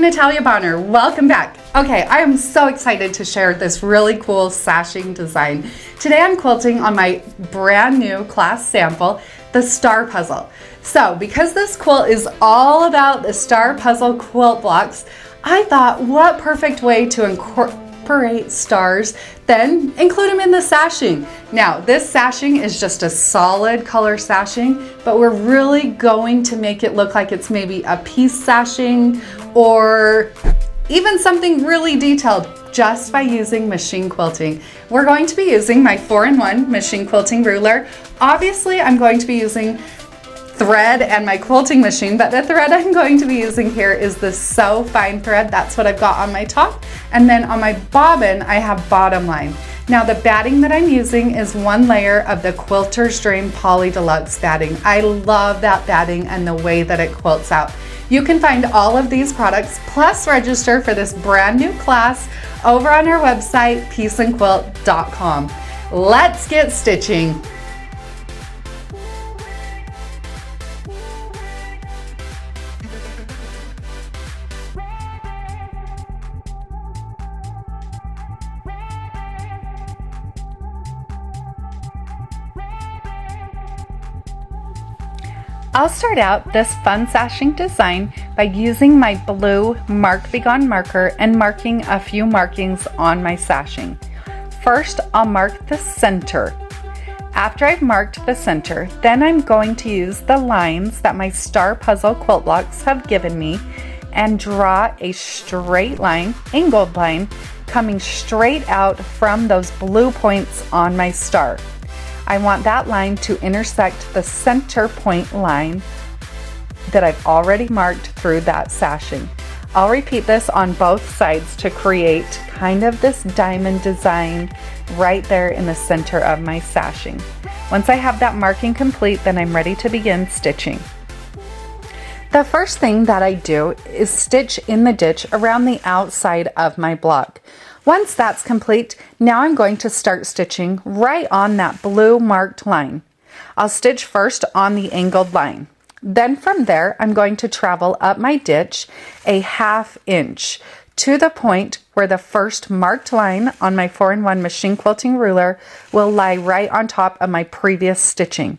Natalia Bonner. Welcome back. Okay, I am so excited to share this really cool sashing design. Today I'm quilting on my brand new class sample, the Star Puzzle. So because this quilt is all about the Star Puzzle quilt blocks, I thought what perfect way to incorporate stars, then include them in the sashing. Now this sashing is just a solid color sashing, but we're really going to make it look like it's maybe a piece sashing or even something really detailed just by using machine quilting. We're going to be using my 4-in-1 machine quilting ruler. Obviously I'm going to be using thread and my quilting machine, but the thread I'm going to be using here is the So Fine thread. That's what I've got on my top, and then on my bobbin I have bottom line. Now the batting that I'm using is one layer of the Quilter's Dream Poly Deluxe batting. I love that batting and the way that it quilts out. You can find all of these products plus register for this brand new class over on our website pieceandquilt.com. Let's get stitching. I'll start out this fun sashing design by using my blue Mark Be Gone marker and marking a few markings on my sashing. First, I'll mark the center. After I've marked the center, then I'm going to use the lines that my Star Puzzle quilt blocks have given me and draw a straight line, angled line, coming straight out from those blue points on my star. I want that line to intersect the center point line that I've already marked through that sashing. I'll repeat this on both sides to create kind of this diamond design right there in the center of my sashing. Once I have that marking complete, then I'm ready to begin stitching. The first thing that I do is stitch in the ditch around the outside of my block. Once that's complete, now I'm going to start stitching right on that blue marked line. I'll stitch first on the angled line. Then from there, I'm going to travel up my ditch a 1/2 inch to the point where the first marked line on my 4-in-1 machine quilting ruler will lie right on top of my previous stitching.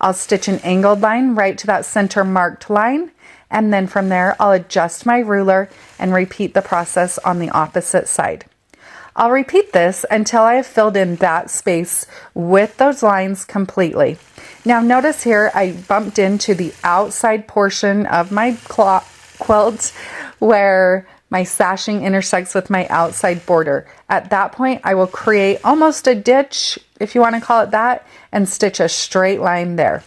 I'll stitch an angled line right to that center marked line, and then from there, I'll adjust my ruler and repeat the process on the opposite side. I'll repeat this until I have filled in that space with those lines completely. Now notice here I bumped into the outside portion of my quilt where my sashing intersects with my outside border. At that point I will create almost a ditch, if you want to call it that, and stitch a straight line there.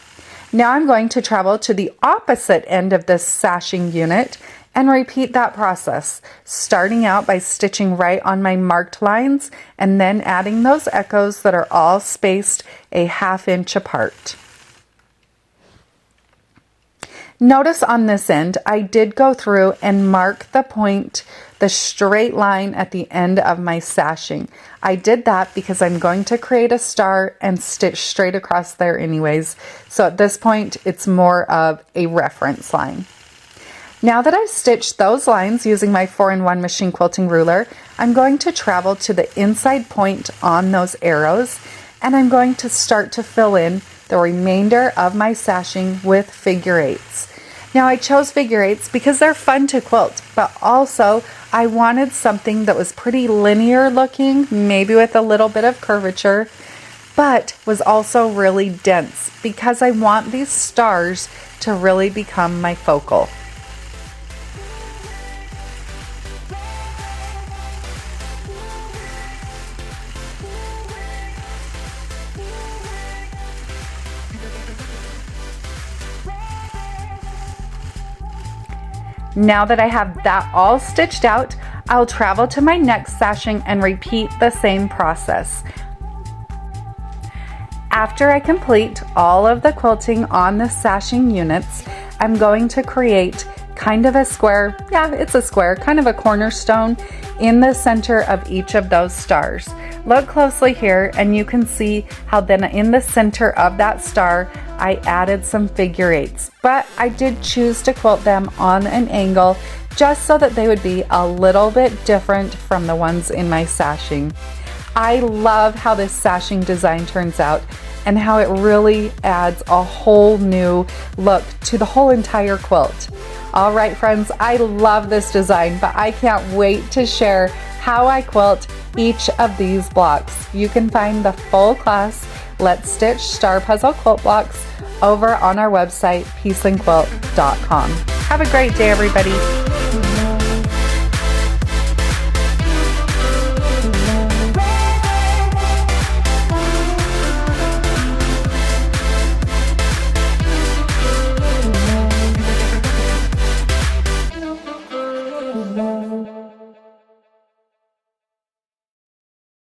Now I'm going to travel to the opposite end of this sashing unit and repeat that process, starting out by stitching right on my marked lines and then adding those echoes that are all spaced a 1/2 inch apart. Notice on this end, I did go through and mark the point, the straight line at the end of my sashing. I did that because I'm going to create a star and stitch straight across there anyways. So at this point, it's more of a reference line. Now that I've stitched those lines using my 4-in-1 machine quilting ruler, I'm going to travel to the inside point on those arrows, and I'm going to start to fill in the remainder of my sashing with figure eights. Now I chose figure eights because they're fun to quilt, but also I wanted something that was pretty linear looking, maybe with a little bit of curvature, but was also really dense because I want these stars to really become my focal. Now that I have that all stitched out, I'll travel to my next sashing and repeat the same process. After I complete all of the quilting on the sashing units, I'm going to create kind of a square, yeah, it's a square, kind of a cornerstone in the center of each of those stars. Look closely here and you can see how then in the center of that star I added some figure eights, but I did choose to quilt them on an angle just so that they would be a little bit different from the ones in my sashing. I love how this sashing design turns out and how it really adds a whole new look to the whole entire quilt. All right, friends, I love this design, but I can't wait to share how I quilt each of these blocks. You can find the full class Let's Stitch Star Puzzle quilt blocks over on our website, peaceandquilt.com. Have a great day, everybody.